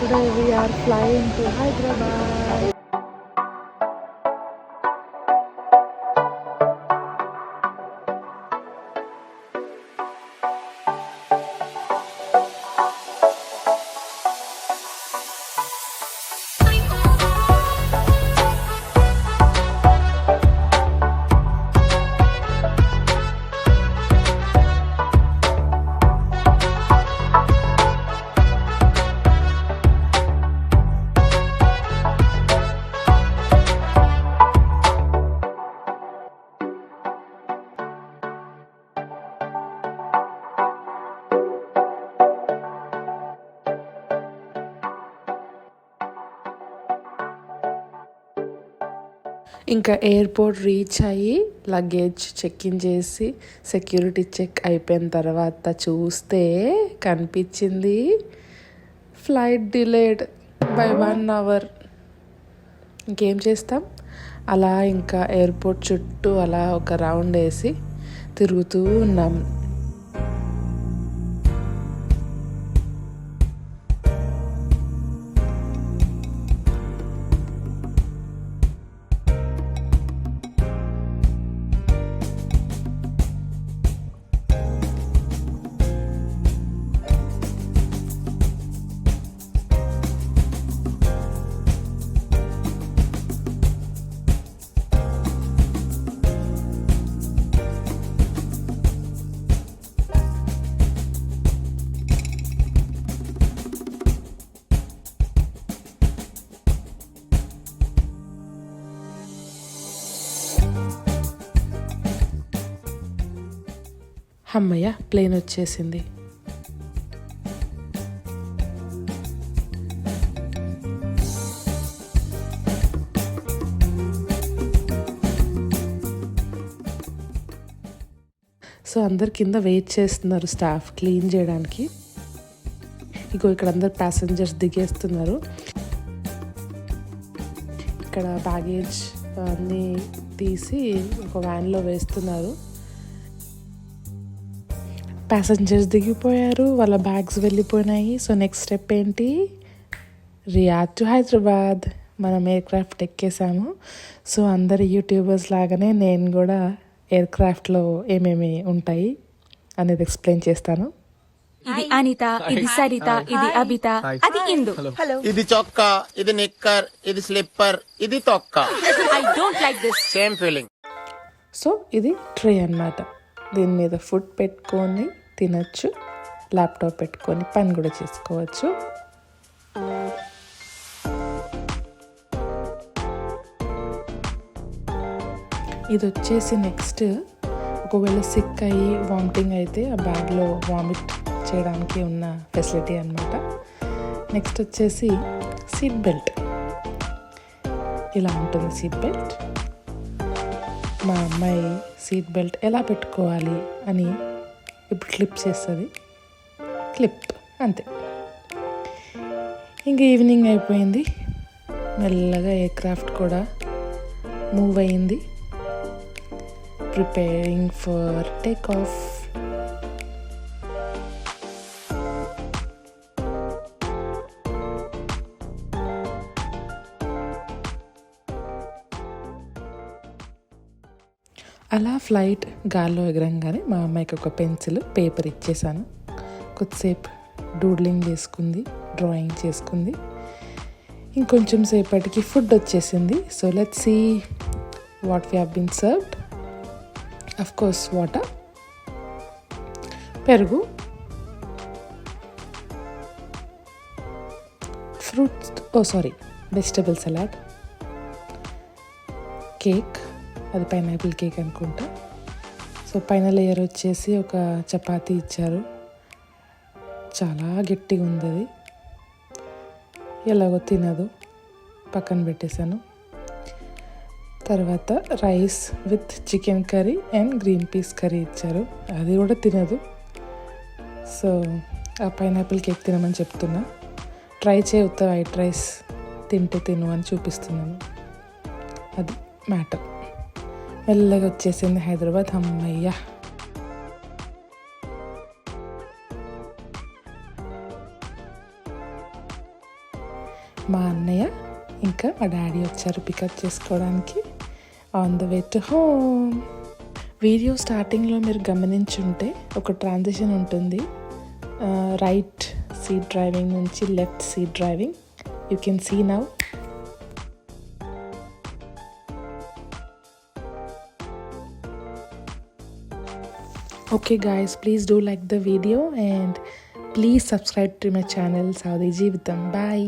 Today we are flying to Hyderabad. ఇంకా airport reach అయ్యి luggage check in చేసి security check అయిపోయిన తర్వాత చూస్తే కనిపించింది ఫ్లైట్ డిలేడ్ బై 1 అవర్. ఇంకేం చేస్తాం, అలా ఇంకా ఎయిర్పోర్ట్ చుట్టూ అలా ఒక రౌండ్ వేసి తిరుగుతూ ఉన్నాం. అమ్మయ్య, ప్లేన్ వచ్చేసింది. సో అందరు కింద వెయిట్ చేస్తున్నారు స్టాఫ్ క్లీన్ చేయడానికి. ఇగో ఇక్కడ అందరు ప్యాసింజర్స్ దిగేస్తున్నారు. ఇక్కడ బ్యాగేజ్ అన్నీ తీసి ఒక వ్యాన్లో వేస్తున్నారు. ప్యాసింజర్స్ దిగిపోయారు, వాళ్ళ బ్యాగ్స్ వెళ్ళిపోయినాయి. సో నెక్స్ట్ స్టెప్ ఏంటి, రియాద్ టు హైదరాబాద్. మనం ఎయిర్క్రాఫ్ట్ ఎక్కేసాము. సో అందరు యూట్యూబర్స్ లాగానే నేను కూడా ఎయిర్క్రాఫ్ట్లో ఏమేమి ఉంటాయి అనేది ఎక్స్ప్లెయిన్ చేస్తాను. ఇది అనిత, ఇది సరిత, ఇది అబిత, అది ఇందు. ఇది చొక్కా, ఇది నిక్కర్, ఇది స్లిప్పర్, ఇది తొక్క. I don't like this. Same feeling. So ఇది ట్రే అన్నమాట. దీని మీద ఫుడ్ పెట్టుకొని తినచ్చు, ల్యాప్టాప్ పెట్టుకొని పని కూడా చేసుకోవచ్చు. ఇది వచ్చేసి నెక్స్ట్, ఒకవేళ సిక్ అయ్యి వామిటింగ్ అయితే ఆ బ్యాగ్లో వామిట్ చేయడానికి ఉన్న ఫెసిలిటీ అన్నమాట. నెక్స్ట్ వచ్చేసి సీట్ బెల్ట్. ఇలా ఉంటుంది సీట్ బెల్ట్. మా అమ్మాయి సీట్ బెల్ట్ ఎలా పెట్టుకోవాలి అని ఇప్పుడు క్లిప్ చేస్తుంది. క్లిప్ అంతే. ఇంకా ఈవినింగ్ అయిపోయింది, మెల్లగా ఎయిర్క్రాఫ్ట్ కూడా మూవ్ అయింది. Preparing for take off. అలా ఫ్లైట్ గాల్లో ఎగరంగానే మా అమ్మాయికి ఒక పెన్సిల్ పేపర్ ఇచ్చేసాను. కొద్దిసేపు డూడ్లింగ్ చేసుకుంది, డ్రాయింగ్ చేసుకుంది. ఇంకొంచెం సేపటికి ఫుడ్ వచ్చేసింది. So let's see what we have been served. Of course water, పెరుగు, వెజిటబుల్ సలాడ్, కేక్, అది పైనాపిల్ కేక్ అనుకుంటా. సో పైన లేయర్ వచ్చేసి ఒక చపాతీ ఇచ్చారు. చాలా గట్టిగా ఉంది అది, ఎలాగో తినదు, పక్కన పెట్టేశాను. తర్వాత rice with chicken curry and green peas curry ఇచ్చారు, అది కూడా తినదు. సో ఆ పైనాపిల్ కేక్ తినమని చెప్తున్నా. ట్రై చేయొద్దు, వైట్ రైస్ తింటే తిను అని చూపిస్తున్నాను. అది మ్యాటర్. మెల్లగా వచ్చేసింది హైదరాబాద్. అమ్మయ్య. మా అన్నయ్య ఇంకా మా డాడీ వచ్చారు పికప్ చేసుకోవడానికి on the way to home. Video స్టార్టింగ్లో మీరు గమనించుంటే ఒక ట్రాన్సిషన్ ఉంటుంది, రైట్ సీట్ డ్రైవింగ్ నుంచి left seat driving. You can see now. Okay guys, please do like the video and please subscribe to my channel Saudi Jeevitam. Bye.